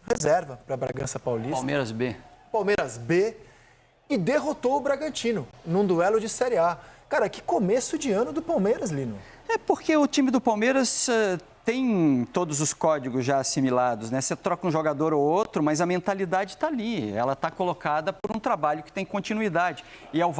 reserva para Bragança Paulista. Palmeiras B. Palmeiras B. E derrotou o Bragantino num duelo de Série A. Cara, que começo de ano do Palmeiras, Lino. É porque o time do Palmeiras tem todos os códigos já assimilados, né? Você troca um jogador ou outro, mas a mentalidade está ali. Ela está colocada por um trabalho que tem continuidade. E é o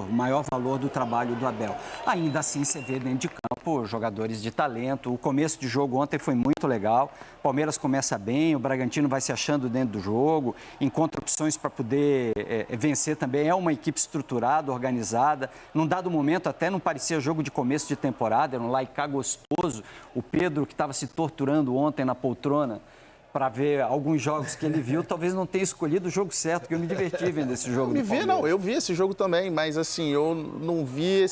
maior valor do trabalho do Abel. Ainda assim, você vê dentro de campo jogadores de talento. O começo de jogo ontem foi muito legal. O Palmeiras começa bem, o Bragantino vai se achando dentro do jogo, encontra opções para poder vencer também. É uma equipe estruturada, organizada. Num dado momento até não parecia jogo de começo de temporada, era um Laicá gostoso. O Pedro, que estava se torturando ontem na poltrona para ver alguns jogos que ele viu, talvez não tenha escolhido o jogo certo, porque eu me diverti vendo esse jogo. Eu vi esse jogo também, mas assim, eu não vi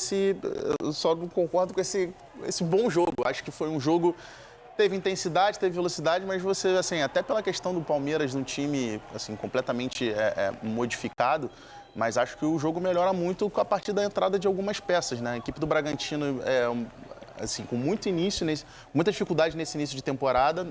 eu só não concordo com esse bom jogo. Acho que foi um jogo, teve intensidade, teve velocidade, mas você, assim, até pela questão do Palmeiras, um time, assim, completamente modificado, mas acho que o jogo melhora muito a partir da entrada de algumas peças, né? A equipe do Bragantino assim, com muito início, muita dificuldade nesse início de temporada.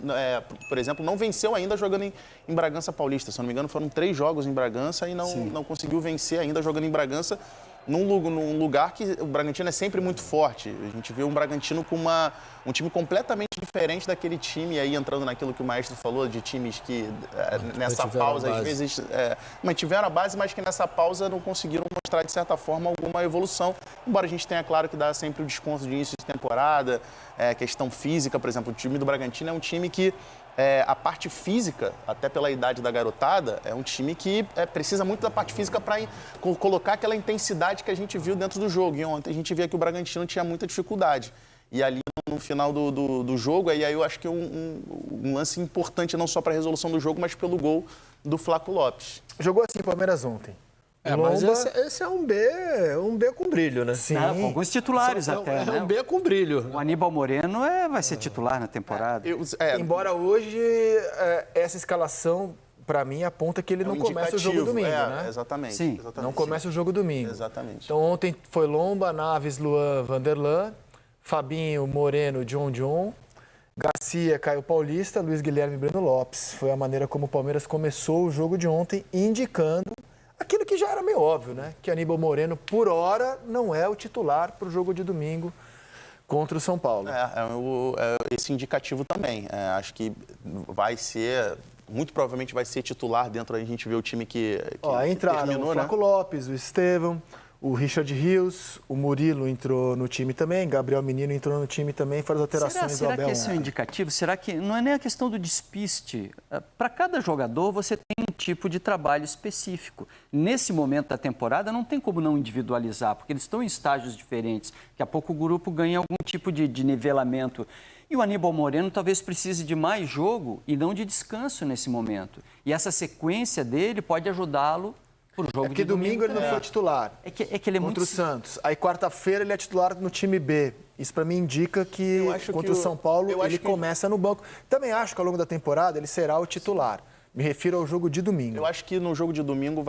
Por exemplo, não venceu ainda jogando em Bragança Paulista. Se eu não me engano, foram 3 jogos em Bragança e não conseguiu vencer ainda jogando em Bragança, num lugar que o Bragantino é sempre muito forte. A gente vê um Bragantino com um time completamente diferente daquele time, e aí entrando naquilo que o maestro falou, de times que nessa pausa, às vezes, mantiveram a base, mas que nessa pausa não conseguiram mostrar, de certa forma, alguma evolução. Embora a gente tenha, claro, que dá sempre o desconto de início de temporada, questão física, por exemplo, o time do Bragantino é um time que a parte física, até pela idade da garotada, é um time que precisa muito da parte física para colocar aquela intensidade que a gente viu dentro do jogo. E ontem a gente via que o Bragantino tinha muita dificuldade. E ali no final do jogo, aí eu acho que um lance importante não só para a resolução do jogo, mas pelo gol do Flaco Lopes. Jogou assim o Palmeiras ontem. Mas esse é um B com brilho, né? Sim. Com alguns titulares até, né? É um B com brilho. O Aníbal Moreno vai ser titular na temporada. Embora hoje essa escalação, para mim, aponta que ele não começa o jogo domingo, né? Exatamente. Sim. Exatamente, não começa o jogo domingo. Exatamente. Então ontem foi Lomba, Naves, Luan, Vanderlan, Fabinho, Moreno, John, Garcia, Caio Paulista, Luiz Guilherme e Breno Lopes. Foi a maneira como o Palmeiras começou o jogo de ontem, indicando aquilo que já era meio óbvio, né? Que Aníbal Moreno, por hora, não é o titular para o jogo de domingo contra o São Paulo. Esse indicativo também. Acho que vai ser, muito provavelmente vai ser titular dentro, a gente vê o time que entraram terminou, o Flaco Lopes, o Estevão, o Richard Rios, o Murilo entrou no time também, Gabriel Menino entrou no time também, faz alterações do Abel. Será que esse é um indicativo? Será que não é nem a questão do despiste? Para cada jogador você tem um tipo de trabalho específico. Nesse momento da temporada não tem como não individualizar, porque eles estão em estágios diferentes. Daqui a pouco o grupo ganha algum tipo de nivelamento. E o Aníbal Moreno talvez precise de mais jogo e não de descanso nesse momento. E essa sequência dele pode ajudá-lo. Porque domingo ele não foi titular. É que ele é contra o Santos. Aí quarta-feira ele é titular no time B. Isso para mim indica que contra o São Paulo ele começa no banco. Também acho que ao longo da temporada ele será o titular. Me refiro ao jogo de domingo. Eu acho que no jogo de domingo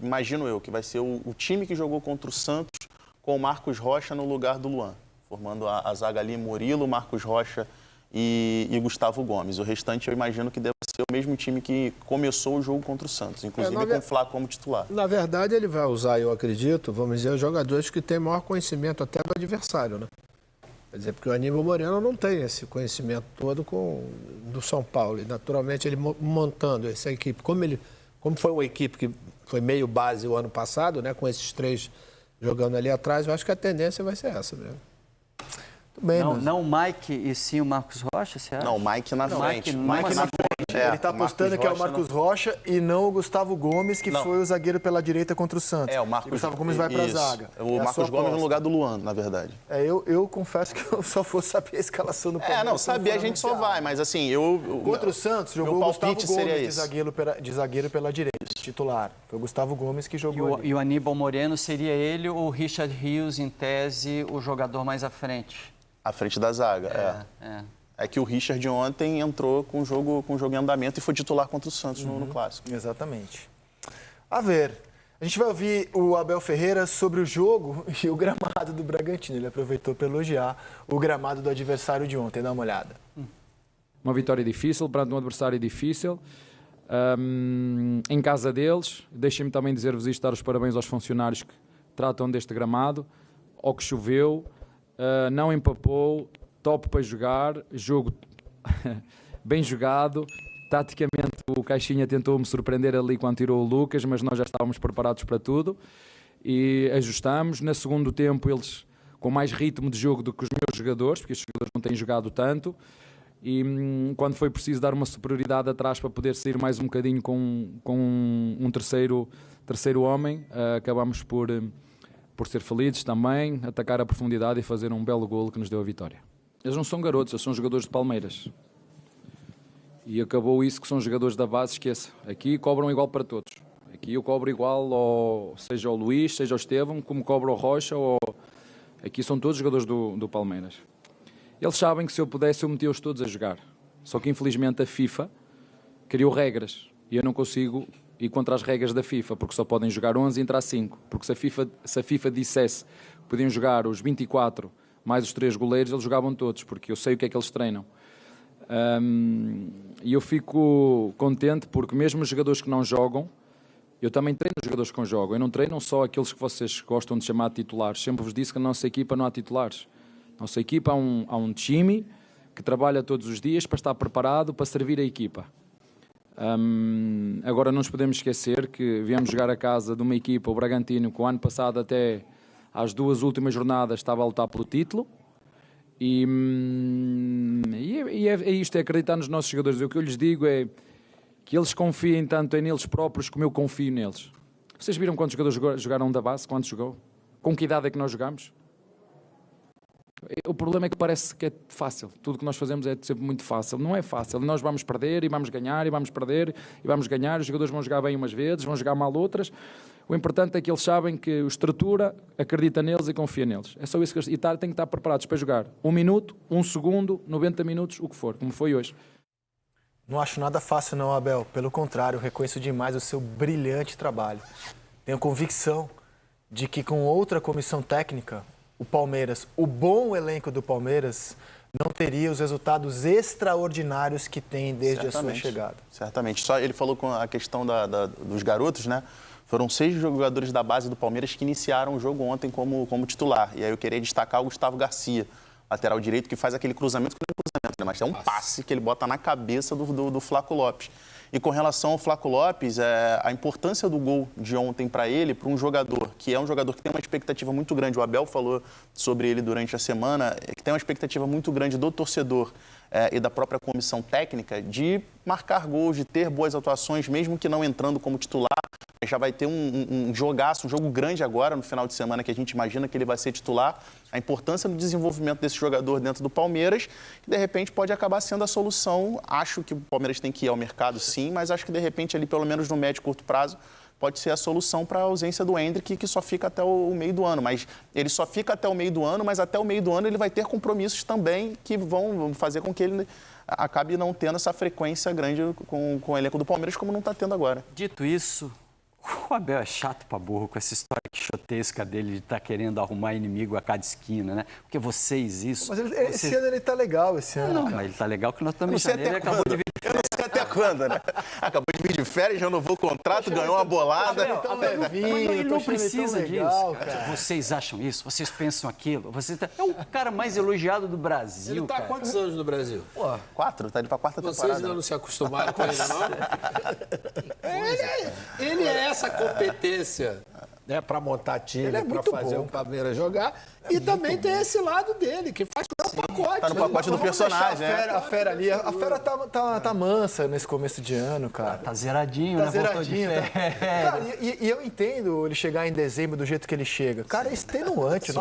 imagino eu, que vai ser o time que jogou contra o Santos com o Marcos Rocha no lugar do Luan. Formando a zaga ali, Murilo, Marcos Rocha e Gustavo Gomes. O restante eu imagino que deve ser o mesmo time que começou o jogo contra o Santos, inclusive com o Flaco como titular. Na verdade, ele vai usar, eu acredito, vamos dizer, os jogadores que têm maior conhecimento até do adversário, né? Quer dizer, porque o Aníbal Moreno não tem esse conhecimento todo do São Paulo. E, naturalmente, ele montando essa equipe, como foi uma equipe que foi meio base o ano passado, né? Com esses 3 jogando ali atrás, eu acho que a tendência vai ser essa mesmo. Bem, não o Mike e sim o Marcos Rocha, você acha? Não, o Mike na frente. Mike na frente. Ele está apostando que é o Marcos Rocha e não o Gustavo Gomes, que foi o zagueiro pela direita contra o Santos. O Marcos, e o Gustavo Gomes vai para a zaga. O Marcos Gomes no lugar do Luan, na verdade. Eu confesso que eu só vou saber a escalação do Palmeiras. Não, saber a gente só vai, mas assim, contra o Santos, jogou o Gustavo Gomes de zagueiro pela direita, titular. Foi o Gustavo Gomes que jogou e o Aníbal Moreno seria ele ou o Richard Rios, em tese, o jogador mais à frente? À frente da zaga, É que o Richard ontem entrou com o jogo em andamento e foi titular contra o Santos no Clássico. Exatamente. A ver, a gente vai ouvir o Abel Ferreira sobre o jogo e o gramado do Bragantino. Ele aproveitou para elogiar o gramado do adversário de ontem. Dá uma olhada. Uma vitória difícil, perante um adversário difícil. em casa deles. Deixem-me também dizer-vos isto, dar os parabéns aos funcionários que tratam deste gramado, ao que choveu, não empapou, top para jogar, jogo bem jogado. Taticamente o Caixinha tentou-me surpreender ali quando tirou o Lucas, mas nós já estávamos preparados para tudo e ajustamos. No segundo tempo eles com mais ritmo de jogo do que os meus jogadores, porque os jogadores não têm jogado tanto, e quando foi preciso dar uma superioridade atrás para poder sair mais um bocadinho com um terceiro homem, acabamos por ser felizes também, atacar a profundidade e fazer um belo golo que nos deu a vitória. Eles não são garotos, eles são jogadores de Palmeiras. E acabou isso, que são jogadores da base, esqueça. Aqui cobram igual para todos. Aqui eu cobro igual, seja ao Luís, seja ao Estevão, como cobro ao Rocha. Aqui são todos jogadores do Palmeiras. Eles sabem que se eu pudesse eu metia-os todos a jogar. Só que infelizmente a FIFA criou regras. E eu não consigo ir contra as regras da FIFA, porque só podem jogar 11 e entrar 5. Porque se a FIFA dissesse que podiam jogar os 24 mais os 3 goleiros, eles jogavam todos, porque eu sei o que é que eles treinam. E eu fico contente porque mesmo os jogadores que não jogam, eu também treino os jogadores que não jogam. Eu não treino só aqueles que vocês gostam de chamar de titulares. Sempre vos disse que na nossa equipa não há titulares. Na nossa equipa há um time que trabalha todos os dias para estar preparado para servir a equipa. Agora não nos podemos esquecer que viemos jogar a casa de uma equipa, o Bragantino, que o ano passado até às 2 últimas jornadas estava a lutar pelo título. E é isto, é acreditar nos nossos jogadores. O que eu lhes digo é que eles confiem tanto em eles próprios como eu confio neles. Vocês viram quantos jogadores jogaram da base? Quantos jogou? Com que idade é que nós jogamos? O problema é que parece que é fácil. Tudo que nós fazemos é sempre muito fácil. Não é fácil. Nós vamos perder e vamos ganhar e vamos perder e vamos ganhar. Os jogadores vão jogar bem umas vezes, vão jogar mal outras. O importante é que eles sabem que o estrutura acredita neles e confia neles. É só isso que eles têm que estar preparados para jogar 1 minuto, 1 segundo, 90 minutos, o que for, como foi hoje. Não acho nada fácil não, Abel. Pelo contrário, reconheço demais o seu brilhante trabalho. Tenho convicção de que com outra comissão técnica, o Palmeiras, o bom elenco do Palmeiras, não teria os resultados extraordinários que tem desde a sua chegada. Certamente. Só ele falou com a questão dos garotos, né? Foram 6 jogadores da base do Palmeiras que iniciaram o jogo ontem como titular. E aí eu queria destacar o Gustavo Garcia, lateral direito, que faz aquele cruzamento, né? Mas é um passe que ele bota na cabeça do Flaco Lopes. E com relação ao Flaco Lopes, a importância do gol de ontem para ele, para um jogador que é um jogador que tem uma expectativa muito grande, o Abel falou sobre ele durante a semana, que tem uma expectativa muito grande do torcedor e da própria comissão técnica de marcar gols, de ter boas atuações, mesmo que não entrando como titular. Já vai ter um jogaço, um jogo grande agora no final de semana que a gente imagina que ele vai ser titular. A importância do desenvolvimento desse jogador dentro do Palmeiras, que de repente pode acabar sendo a solução. Acho que o Palmeiras tem que ir ao mercado sim, mas acho que de repente ali, pelo menos no médio e curto prazo, pode ser a solução para a ausência do Endrick, que só fica até o meio do ano. Mas ele só fica até o meio do ano, mas até o meio do ano ele vai ter compromissos também que vão fazer com que ele acabe não tendo essa frequência grande com o elenco do Palmeiras, como não está tendo agora. Dito isso, o Abel é chato pra burro com essa história quixotesca dele de estar querendo arrumar inimigo a cada esquina, né? Porque vocês, isso... Mas esse ano ele tá legal, esse ano. Não, mas ele tá legal que nós estamos em janeiro e acabou de vir de férias. Eu não sei até quando, né? Acabou de vir de férias, renovou o contrato, ganhou uma bolada. Ele não precisa disso, cara. Vocês acham isso? Vocês pensam aquilo? É o cara mais elogiado do Brasil, ele tá há quantos anos no Brasil? 4, tá indo pra 4ª temporada. Vocês ainda não se acostumaram com ele, não? Ele é essa competência, né, para montar time, para fazer o Palmeiras jogar. E também tem esse lado dele, que faz o pacote. Tá no pacote do personagem, né? A fera ali, a fera tá mansa nesse começo de ano, cara. Tá zeradinho, né? Tá zeradinho. Cara, e eu entendo ele chegar em dezembro do jeito que ele chega. Cara, é extenuante.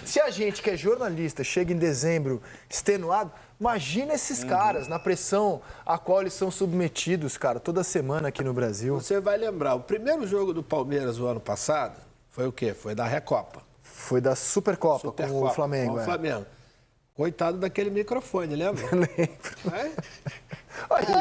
Se a gente, que é jornalista, chega em dezembro extenuado, imagina esses caras na pressão a qual eles são submetidos, cara, toda semana aqui no Brasil. Você vai lembrar, o primeiro jogo do Palmeiras o ano passado foi o quê? Foi da Recopa. Foi da Supercopa com o Flamengo. Com o Flamengo. Coitado daquele microfone, lembra? Lembro.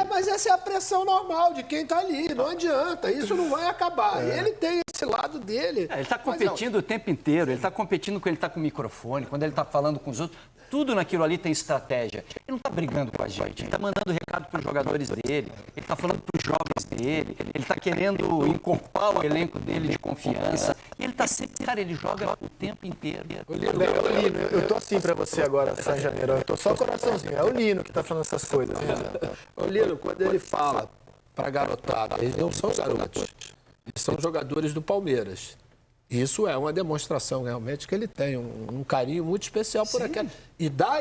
Mas essa é a pressão normal de quem tá ali, não adianta, isso não vai acabar. Ele tem esse lado dele. Ele está competindo o tempo inteiro, ele está competindo quando ele está com o microfone, quando ele está falando com os outros. Tudo naquilo ali tem estratégia. Ele não está brigando com a gente, ele está mandando recado para os jogadores dele, ele está falando para os jovens ele está querendo encorpar o elenco dele de confiança. E ele está sempre, cara, ele joga o tempo inteiro. Lino, eu tô assim pra você agora, São Janeiro. Eu tô só o coraçãozinho. É o Lino que tá falando essas coisas. O Lino, quando ele fala para garotada, eles não são garotos, eles são jogadores do Palmeiras. Isso é uma demonstração realmente que ele tem um carinho muito especial por aquela. E dá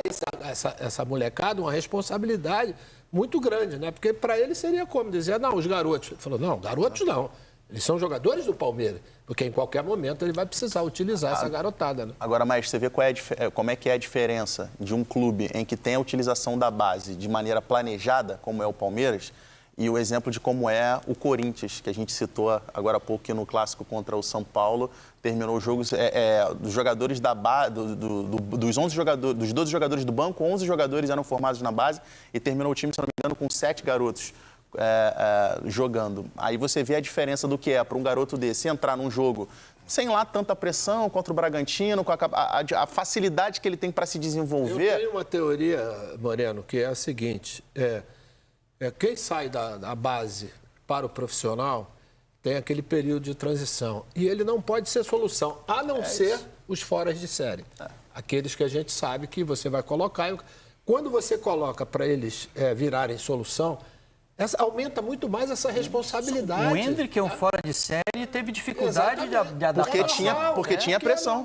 essa molecada uma responsabilidade muito grande, né? Porque para ele seria como dizer, não, os garotos. Ele falou, não, garotos não. Eles são jogadores do Palmeiras, porque em qualquer momento ele vai precisar utilizar essa garotada. Né? Agora, Maestro, você vê como é que é a diferença de um clube em que tem a utilização da base de maneira planejada, como é o Palmeiras, e o exemplo de como é o Corinthians, que a gente citou agora há pouco aqui no clássico contra o São Paulo. Terminou os jogos dos jogadores da base, dos 11 jogadores, dos 12 jogadores do banco, 11 jogadores eram formados na base e terminou o time, se não me engano, com 7 garotos jogando. Aí você vê a diferença do que é para um garoto desse entrar num jogo sem lá tanta pressão contra o Bragantino, com a facilidade que ele tem para se desenvolver. Eu tenho uma teoria, Moreno, que é a seguinte: quem sai da base para o profissional tem aquele período de transição. E ele não pode ser solução, a não ser os foras de série. Aqueles que a gente sabe que você vai colocar. Quando você coloca para eles virarem solução, aumenta muito mais essa responsabilidade. O Hendrick é um fora de série, teve dificuldade de adaptar. Porque tinha pressão.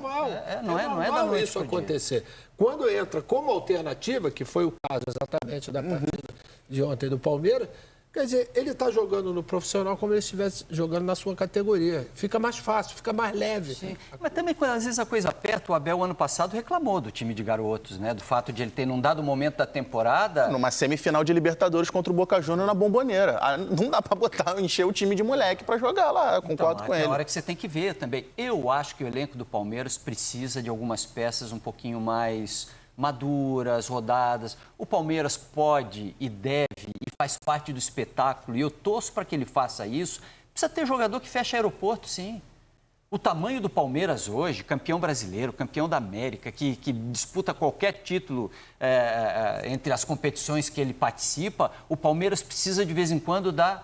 Não é da noite isso acontecer. Quando entra como alternativa, que foi o caso exatamente da partida de ontem do Palmeiras, quer dizer, ele está jogando no profissional como ele estivesse jogando na sua categoria. Fica mais fácil, fica mais leve. Sim. Mas também, quando às vezes a coisa aperta, o Abel, ano passado, reclamou do time de garotos, né? Do fato de ele ter, num dado momento da temporada... Numa semifinal de Libertadores contra o Boca Juniors na Bombonera. Não dá para encher o time de moleque para jogar lá, concordo com ele. É a hora que você tem que ver também. Eu acho que o elenco do Palmeiras precisa de algumas peças um pouquinho mais maduras, rodadas. O Palmeiras pode e deve e faz parte do espetáculo, e eu torço para que ele faça isso. Precisa ter jogador que fecha aeroporto, sim. O tamanho do Palmeiras hoje, campeão brasileiro, campeão da América, que disputa qualquer título entre as competições que ele participa, o Palmeiras precisa de vez em quando dar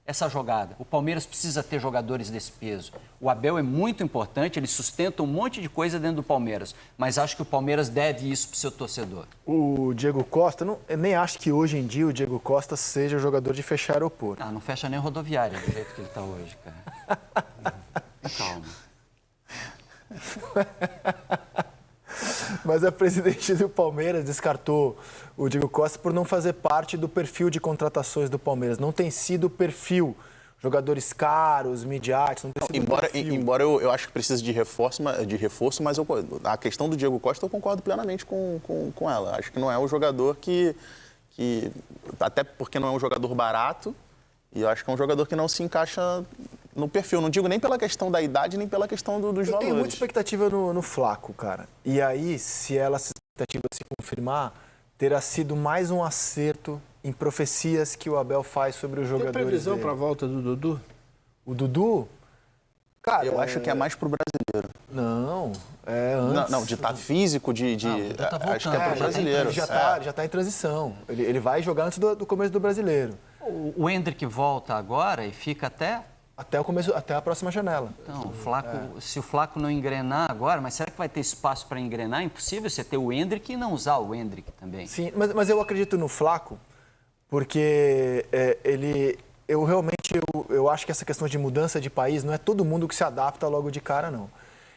essa jogada. O Palmeiras precisa ter jogadores desse peso. O Abel é muito importante, ele sustenta um monte de coisa dentro do Palmeiras, mas acho que o Palmeiras deve isso para o seu torcedor. O Diego Costa, eu nem acho que hoje em dia o Diego Costa seja jogador de fechar aeroporto. Não fecha nem rodoviária do jeito que ele está hoje, cara. Calma. Mas a presidente do Palmeiras descartou o Diego Costa por não fazer parte do perfil de contratações do Palmeiras. Não tem sido o perfil. Jogadores caros, midiáticos, não tem sido embora eu acho que precisa de reforço, mas a questão do Diego Costa eu concordo plenamente com ela. Acho que não é um jogador que... Até porque não é um jogador barato, e eu acho que é um jogador que não se encaixa no perfil. Não digo nem pela questão da idade, nem pela questão dos valores. Eu tenho muita expectativa no Flaco, cara. E aí, se essa expectativa se confirmar, terá sido mais um acerto em profecias que o Abel faz sobre os jogadores. Tem previsão dele. para a volta do Dudu? O Dudu? Cara, eu acho que é mais pro brasileiro. Não, antes. Não, de estar físico, tá acho que é pro brasileiro. Já tá em transição. Ele vai jogar antes do começo do brasileiro. O Hendrick volta agora e fica até a próxima janela. Então, se o Flaco não engrenar agora, mas será que vai ter espaço para engrenar? É impossível você ter o Hendrick e não usar o Hendrick também. Sim, mas eu acredito no Flaco, porque eu realmente acho que essa questão de mudança de país não é todo mundo que se adapta logo de cara, não.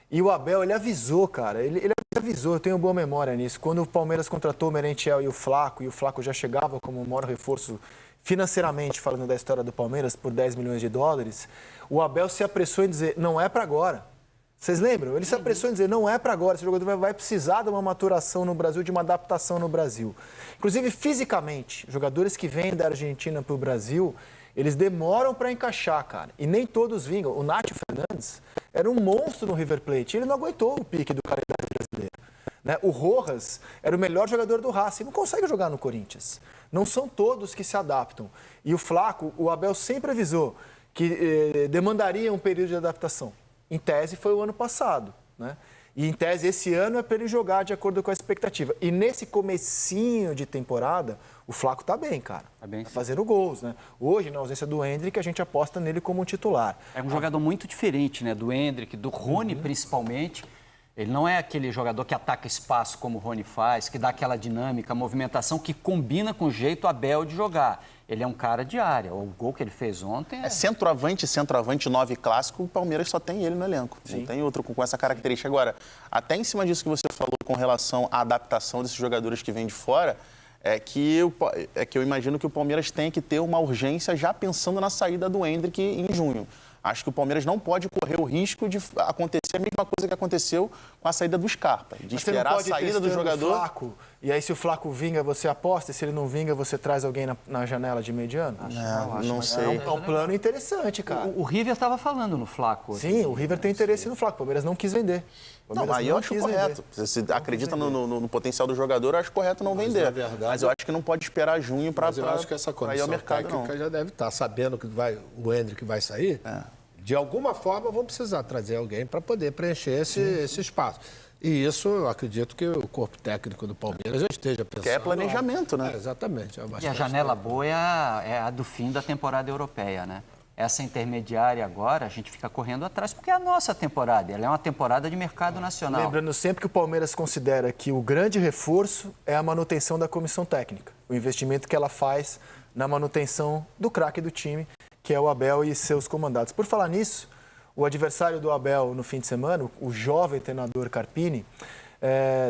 E o Abel, ele avisou, cara, ele avisou, eu tenho boa memória nisso. Quando o Palmeiras contratou o Merentiel e o Flaco já chegava como o maior reforço financeiramente, falando da história do Palmeiras, por 10 milhões de dólares, o Abel se apressou em dizer, não é para agora. Vocês lembram? Ele se apressou em dizer, não é para agora, esse jogador vai precisar de uma maturação no Brasil, de uma adaptação no Brasil. Inclusive, fisicamente, jogadores que vêm da Argentina para o Brasil, eles demoram para encaixar, cara. E nem todos vingam. O Nátio Fernandes era um monstro no River Plate, ele não aguentou o pique do calendário brasileiro. Né? O Rojas era o melhor jogador do Racing, não consegue jogar no Corinthians. Não são todos que se adaptam. E o Flaco, o Abel sempre avisou que demandaria um período de adaptação. Em tese, foi o ano passado. Né? E, em tese, esse ano é para ele jogar de acordo com a expectativa. E nesse comecinho de temporada, o Flaco tá bem, cara. Tá bem, Tá sim. fazendo gols, né? Hoje, na ausência do Endrick, a gente aposta nele como um titular. É um jogador muito diferente, né? Do Endrick, do Rony, principalmente. Ele não é aquele jogador que ataca espaço como o Rony faz, que dá aquela dinâmica, movimentação que combina com o jeito Abel de jogar. Ele é um cara de área. O gol que ele fez ontem É centroavante 9 clássico, o Palmeiras só tem ele no elenco. Sim. Não tem outro com essa característica. Agora, até em cima disso que você falou com relação à adaptação desses jogadores que vêm de fora, é que eu imagino que o Palmeiras tem que ter uma urgência já pensando na saída do Endrick em junho. Acho que o Palmeiras não pode correr o risco de acontecer a mesma coisa que aconteceu com a saída do Scarpa, de Mas você não esperar a pode ir saída do testando jogador. o Flaco, e aí, se o Flaco vinga, você aposta, e se ele não vinga, você traz alguém na janela de mediano? Não sei. É um plano interessante, cara. O River estava falando no Flaco. Sim, o River tem interesse no Flaco. O Palmeiras não quis vender. O Não, Palmeiras aí eu acho quis correto. vender. Se acredita no potencial do jogador, eu acho correto não vender. na verdade- Mas eu acho que não pode esperar junho para Mas eu acho que essa ir ao comissão mercado, não. técnica já deve estar sabendo que o Endrick vai sair. De alguma forma, vão precisar trazer alguém para poder preencher esse espaço. E isso, eu acredito que o corpo técnico do Palmeiras já esteja pensando. Que é planejamento, né? Exatamente. E a janela boa é a do fim da temporada europeia, né? Essa intermediária agora, a gente fica correndo atrás, porque é a nossa temporada. Ela é uma temporada de mercado nacional. Lembrando sempre que o Palmeiras considera que o grande reforço é a manutenção da comissão técnica. O investimento que ela faz na manutenção do craque do time, que é o Abel e seus comandados. Por falar nisso, o adversário do Abel no fim de semana, o jovem treinador Carpini,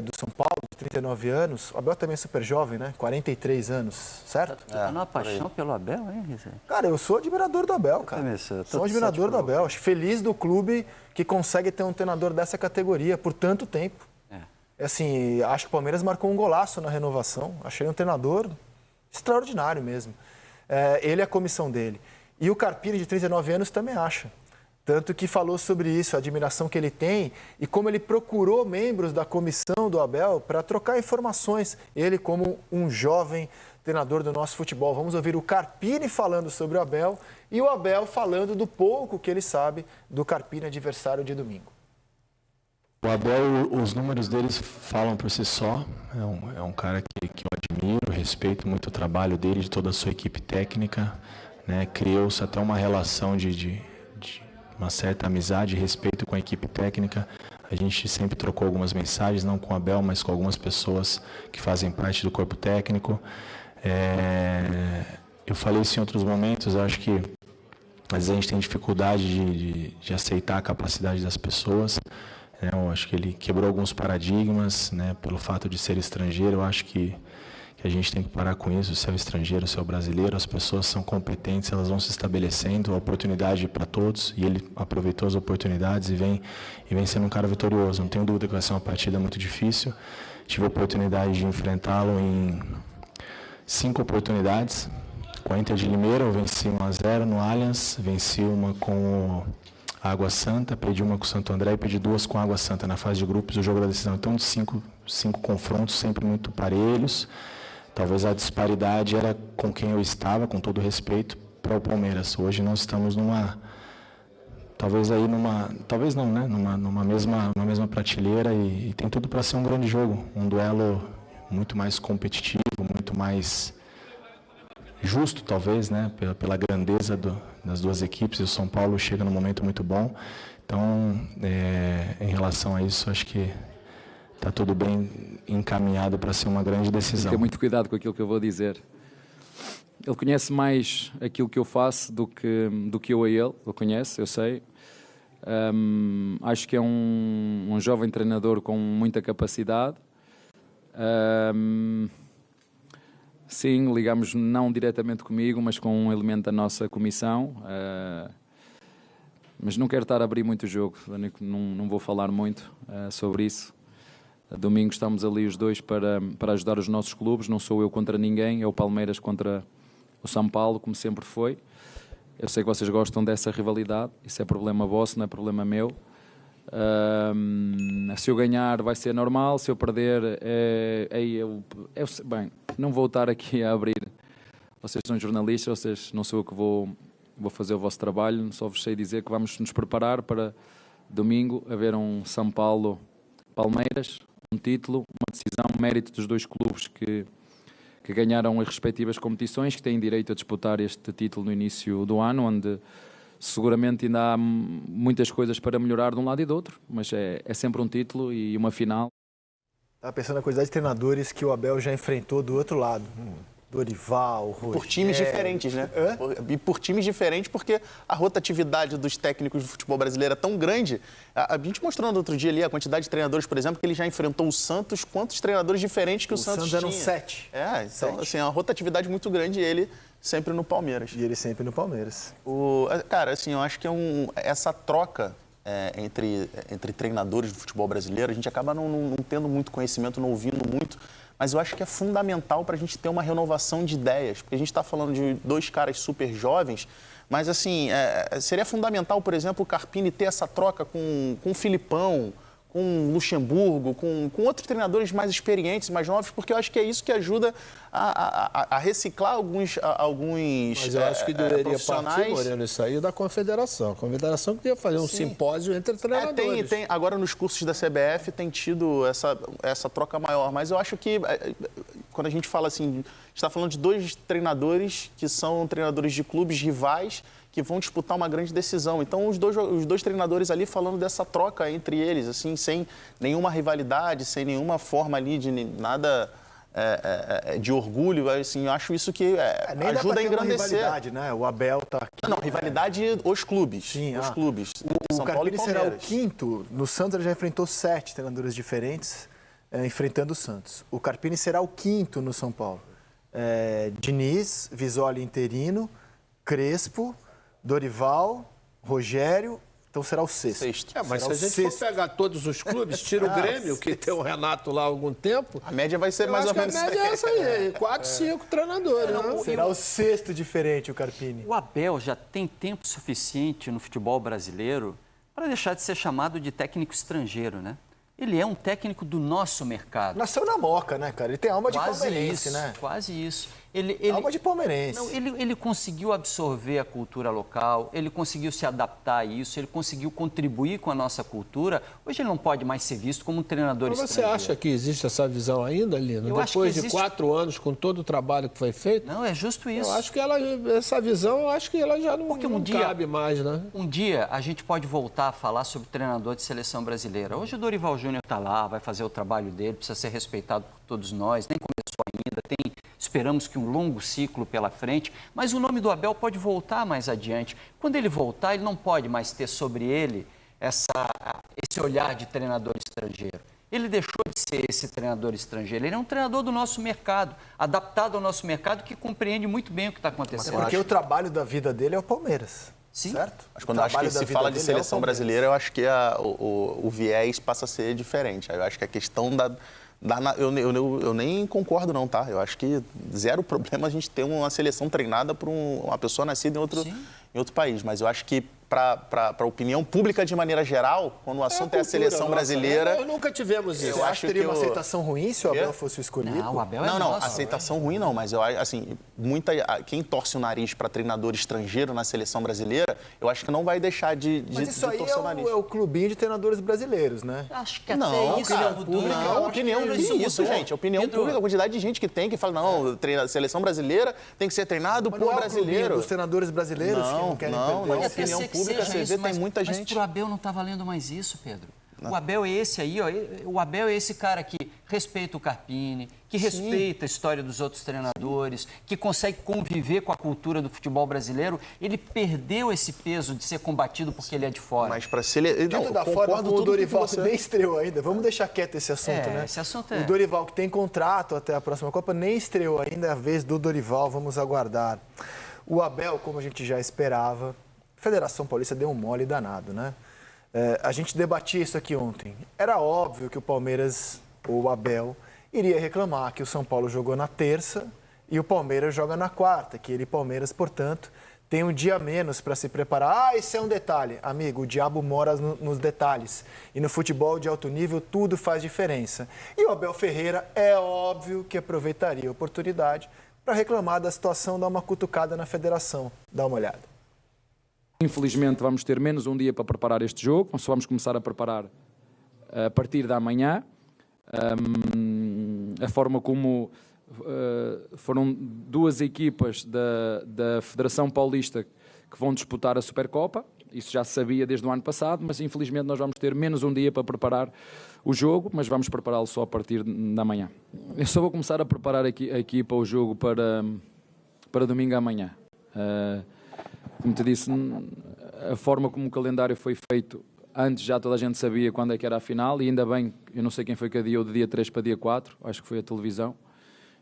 do São Paulo, de 39 anos. O Abel também é super jovem, né? 43 anos, certo? Tá numa paixão pelo Abel, hein, Rizé? Cara, eu sou admirador do Abel, cara. também sou. Sou admirador do Abel. Acho feliz do clube que consegue ter um treinador dessa categoria por tanto tempo. Assim, acho que o Palmeiras marcou um golaço na renovação. Achei um treinador extraordinário mesmo. Ele é a comissão dele. E o Carpini, de 39 anos, também acha. Tanto que falou sobre isso, a admiração que ele tem e como ele procurou membros da comissão do Abel para trocar informações. Ele como um jovem treinador do nosso futebol. Vamos ouvir o Carpini falando sobre o Abel e o Abel falando do pouco que ele sabe do Carpini, adversário de domingo. O Abel, os números deles falam por si só. É um cara que eu admiro, respeito muito o trabalho dele, de toda a sua equipe técnica. Né? Criou-se até uma relação de uma certa amizade e respeito com a equipe técnica. A gente sempre trocou algumas mensagens, não com o Abel, mas com algumas pessoas que fazem parte do corpo técnico. Eu falei isso em outros momentos, eu acho que às vezes a gente tem dificuldade de aceitar a capacidade das pessoas. Eu acho que ele quebrou alguns paradigmas, né, pelo fato de ser estrangeiro. Eu acho que a gente tem que parar com isso, se é o estrangeiro, se é o brasileiro, as pessoas são competentes, elas vão se estabelecendo, a oportunidade para todos, e ele aproveitou as oportunidades e vem sendo um cara vitorioso. Não tenho dúvida que vai ser uma partida muito difícil. Tive a oportunidade de enfrentá-lo em 5 oportunidades. Com a Inter de Limeira, eu venci 1-0 no Allianz, venci uma com a Água Santa, perdi uma com o Santo André e perdi 2 com a Água Santa na fase de grupos do jogo da decisão. Então, de 5 confrontos sempre muito parelhos. Talvez a disparidade era com quem eu estava, com todo respeito, para o Palmeiras. Hoje nós estamos talvez não, né? Numa mesma prateleira e tem tudo para ser um grande jogo. Um duelo muito mais competitivo, muito mais justo, talvez, né? Pela grandeza das duas equipes. E o São Paulo chega num momento muito bom. Então, em relação a isso, acho que está tudo bem encaminhado para ser uma grande decisão. Tem muito cuidado com aquilo que eu vou dizer. Ele conhece mais aquilo que eu faço do que eu a ele. Ele conhece, eu sei. Acho que é um jovem treinador com muita capacidade. Sim, ligamos não diretamente comigo, mas com um elemento da nossa comissão. Mas não quero estar a abrir muito o jogo. Não vou falar muito sobre isso. Domingo estamos ali os dois para ajudar os nossos clubes. Não sou eu contra ninguém, é o Palmeiras contra o São Paulo, como sempre foi. Eu sei que vocês gostam dessa rivalidade, isso é problema vosso, não é problema meu. Se eu ganhar vai ser normal, se eu perder bem, não vou estar aqui a abrir. Vocês são jornalistas, não sou eu que vou fazer o vosso trabalho, só vos sei dizer que vamos nos preparar para domingo haver um São Paulo Palmeiras, um título, uma decisão, um mérito dos dois clubes que ganharam as respectivas competições, que têm direito a disputar este título no início do ano, onde seguramente ainda há muitas coisas para melhorar de um lado e do outro, mas é sempre um título e uma final. Estava pensando na quantidade de treinadores que o Abel já enfrentou do outro lado. Dorival, Rogério. Por times diferentes, né? E por times diferentes, porque a rotatividade dos técnicos do futebol brasileiro é tão grande. A gente mostrou no outro dia ali a quantidade de treinadores, por exemplo, que ele já enfrentou o Santos, quantos treinadores diferentes que o Santos tinha. Eram 7. Então, assim, é uma rotatividade muito grande e ele sempre no Palmeiras. E ele sempre no Palmeiras. Cara, assim, eu acho que essa troca entre treinadores do futebol brasileiro, a gente acaba não tendo muito conhecimento, não ouvindo muito, mas eu acho que é fundamental para a gente ter uma renovação de ideias, porque a gente está falando de 2 caras super jovens, mas assim, seria fundamental, por exemplo, o Carpini ter essa troca com o Filipão, com o Luxemburgo, com outros treinadores mais experientes, mais novos, porque eu acho que é isso que ajuda a reciclar alguns Mas eu acho que deveria profissionais. partir, Moreno, isso aí da Confederação. A Confederação queria fazer um simpósio entre treinadores. Agora, nos cursos da CBF, tem tido essa troca maior. Mas eu acho que, quando a gente fala assim, a gente está falando de 2 treinadores que são treinadores de clubes rivais que vão disputar uma grande decisão. Então, os dois treinadores ali falando dessa troca entre eles, assim, sem nenhuma rivalidade, sem nenhuma forma ali de nada de orgulho, assim, eu acho isso que ajuda a engrandecer. Rivalidade, né? O Abel tá aqui. Não, rivalidade os clubes. Sim, os clubes. O São Paulo e Carpini será o Palmeiras. 5º. No Santos ele já enfrentou 7 treinadores diferentes enfrentando o Santos. O Carpini será o 5º no São Paulo. Diniz, Visoli interino, Crespo, Dorival, Rogério, então será o 6º. Mas se a gente for pegar todos os clubes, tira o Grêmio, que tem o Renato lá há algum tempo. A média vai ser mais ou menos. A média é essa aí, 4, 5 treinadores. Né? Será o 6º diferente, o Carpini. O Abel já tem tempo suficiente no futebol brasileiro para deixar de ser chamado de técnico estrangeiro, né? Ele é um técnico do nosso mercado. Nasceu na Moca, né, cara? Ele tem alma de palmeirense, isso, né? Quase isso. Alma de palmeirense. Não, ele conseguiu absorver a cultura local, ele conseguiu se adaptar a isso, ele conseguiu contribuir com a nossa cultura. Hoje ele não pode mais ser visto como um treinador Mas estrangeiro. você acha que existe essa visão ainda, Lino? Eu acho Depois que de existe... 4 anos, com todo o trabalho que foi feito? Não, é justo isso. Eu acho que essa visão, eu acho que ela já não, Porque não cabe mais, né? Um dia a gente pode voltar a falar sobre treinador de seleção brasileira. Hoje o Dorival Júnior está lá, vai fazer o trabalho dele, precisa ser respeitado por todos nós, nem começou ainda, esperamos que um longo ciclo pela frente, mas o nome do Abel pode voltar mais adiante. Quando ele voltar, ele não pode mais ter sobre ele esse olhar de treinador estrangeiro. Ele deixou de ser esse treinador estrangeiro, ele é um treinador do nosso mercado, adaptado ao nosso mercado, que compreende muito bem o que está acontecendo. Porque o trabalho da vida dele é o Palmeiras. Sim. Certo? Mas quando eu acho que se fala de seleção brasileira, eu acho que o viés passa a ser diferente. Eu acho que a questão eu nem concordo não, tá? Eu acho que zero problema a gente ter uma seleção treinada por uma pessoa nascida em outro país. Mas eu acho que para a opinião pública de maneira geral, quando o assunto é a seleção brasileira... Nós nunca tivemos isso. Eu acho que teria uma aceitação ruim se o Abel fosse o escolhido? Não, o Abel é Não, nosso. aceitação ruim não, mas eu acho, assim, quem torce o nariz para treinador estrangeiro na seleção brasileira, eu acho que não vai deixar de Mas isso aí torcer o nariz. é o clubinho de treinadores brasileiros, né? Acho que Não, até isso cara, mudou. a opinião isso, gente. A opinião pública, a quantidade de gente que tem, que fala, não, seleção brasileira tem que ser treinado Mas por não é o brasileiro. clubinho dos treinadores brasileiros que não querem perder. Na Pode até opinião ser que pública, seja você isso, vê, tem muita gente. Mas pro Abel não está valendo mais isso, Pedro. O Abel é esse aí, ó. O Abel é esse cara que respeita o Carpini, que respeita a história dos outros treinadores, que consegue conviver com a cultura do futebol brasileiro. Ele perdeu esse peso de ser combatido porque ele é de fora. Mas para ser... Dentro da forma, o Dorival nem estreou ainda. Vamos deixar quieto esse assunto, né? Esse assunto O Dorival, que tem contrato até a próxima Copa, nem estreou ainda. É a vez do Dorival, vamos aguardar. O Abel, como a gente já esperava, a Federação Paulista deu um mole danado, né? A gente debatia isso aqui ontem. Era óbvio que o Palmeiras, ou o Abel, iria reclamar que o São Paulo jogou na terça e o Palmeiras joga na quarta, que ele, Palmeiras, portanto, tem um dia a menos para se preparar. Ah, esse é um detalhe. Amigo, o diabo mora nos detalhes. E no futebol de alto nível, tudo faz diferença. E o Abel Ferreira, é óbvio que aproveitaria a oportunidade para reclamar da situação, dar uma cutucada na federação. Dá uma olhada. Infelizmente vamos ter menos um dia para preparar este jogo, só vamos começar a preparar a partir da manhã. A forma como foram 2 equipas da Federação Paulista que vão disputar a Supercopa, isso já se sabia desde o ano passado, mas infelizmente nós vamos ter menos um dia para preparar o jogo, mas vamos prepará-lo só a partir da manhã. Eu só vou começar a preparar a equipa o jogo para domingo amanhã. Como te disse, a forma como o calendário foi feito, antes já toda a gente sabia quando é que era a final, e ainda bem, eu não sei quem foi que adiou de dia 3 para dia 4, acho que foi a televisão,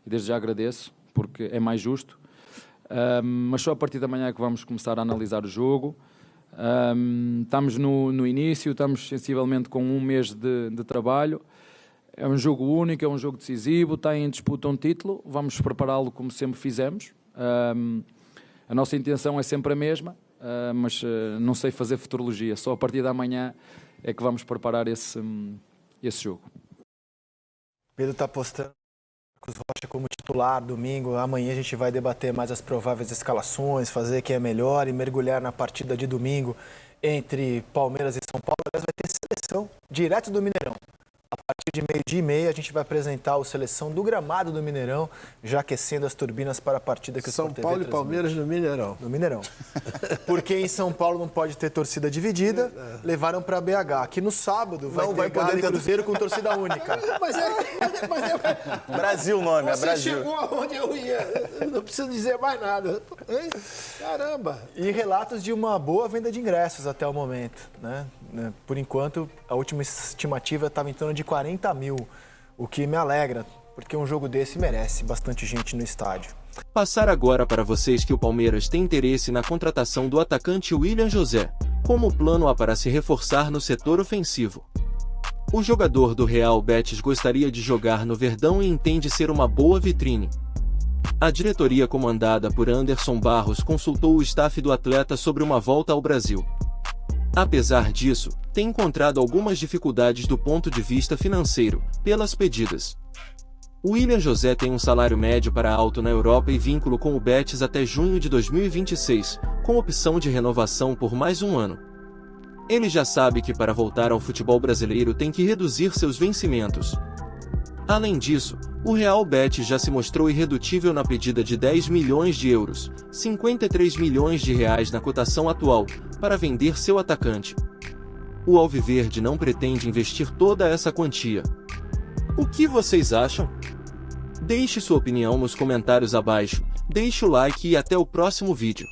e desde já agradeço, porque é mais justo. Mas só a partir da manhã é que vamos começar a analisar o jogo. Estamos no início, estamos sensivelmente com um mês de trabalho. É um jogo único, é um jogo decisivo, está em disputa um título, vamos prepará-lo como sempre fizemos. A nossa intenção é sempre a mesma, mas não sei fazer futurologia, só a partir da manhã é que vamos preparar esse jogo. Pedro está apostando Marcos Rocha como titular domingo. Amanhã a gente vai debater mais as prováveis escalações, fazer quem é melhor e mergulhar na partida de domingo entre Palmeiras e São Paulo. Aliás, vai ter seleção direto do Mineirão. A partir de 12h30 a gente vai apresentar a seleção do gramado do Mineirão, já aquecendo as turbinas para a partida que o Sport TV São Paulo e Palmeiras no Mineirão. No Mineirão. Porque em São Paulo não pode ter torcida dividida, levaram para BH. Aqui no sábado vai ter Galo e Cruzeiro com torcida única. Brasil o nome, é Você Brasil. chegou aonde eu ia. Eu não preciso dizer mais nada. Hein? Caramba. E relatos de uma boa venda de ingressos até o momento, né? Por enquanto, a última estimativa estava em torno de 40 mil, o que me alegra, porque um jogo desse merece bastante gente no estádio. Passar agora para vocês que o Palmeiras tem interesse na contratação do atacante William José, como plano A para se reforçar no setor ofensivo. O jogador do Real Betis gostaria de jogar no Verdão e entende ser uma boa vitrine. A diretoria comandada por Anderson Barros consultou o staff do atleta sobre uma volta ao Brasil. Apesar disso, tem encontrado algumas dificuldades do ponto de vista financeiro, pelas pedidas. O William José tem um salário médio para alto na Europa e vínculo com o Betis até junho de 2026, com opção de renovação por mais um ano. Ele já sabe que para voltar ao futebol brasileiro tem que reduzir seus vencimentos. Além disso, o Real Betis já se mostrou irredutível na pedida de 10 milhões de euros, 53 milhões de reais na cotação atual, para vender seu atacante. O Alviverde não pretende investir toda essa quantia. O que vocês acham? Deixe sua opinião nos comentários abaixo, deixe o like e até o próximo vídeo.